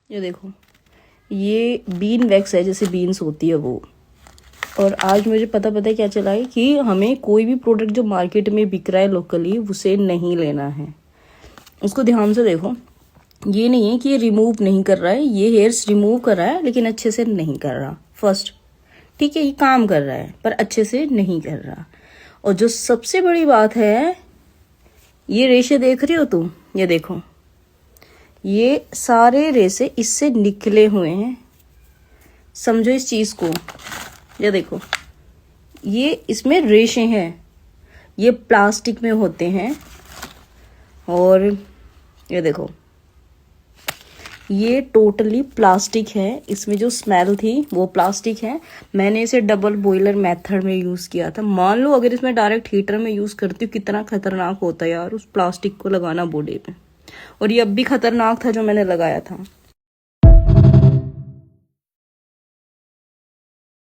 ये देखो, ये बीन वैक्स है, जैसे बीन्स होती है वो। और आज मुझे पता क्या चला है कि हमें कोई भी प्रोडक्ट जो मार्केट में बिक रहा है लोकली, उसे नहीं लेना है। उसको ध्यान से देखो, ये नहीं है कि ये रिमूव नहीं कर रहा है, ये हेयर्स रिमूव कर रहा है लेकिन अच्छे से नहीं कर रहा। फर्स्ट, ठीक है, ये काम कर रहा है पर अच्छे से नहीं कर रहा। और जो सबसे बड़ी बात है, ये रेशे देख रही हो तुम, ये देखो, ये सारे रेशे इससे निकले हुए हैं। समझो इस चीज को। ये देखो, ये इसमें रेशे हैं, ये प्लास्टिक में होते हैं। और ये देखो, ये टोटली प्लास्टिक है। इसमें जो स्मेल थी वो प्लास्टिक है। मैंने इसे डबल बॉयलर मेथड में यूज़ किया था। मान लो अगर इसमें डायरेक्ट हीटर में यूज़ करती हूँ, कितना खतरनाक होता है यार उस प्लास्टिक को लगाना बॉडी पे। और ये अब भी खतरनाक था जो मैंने लगाया था।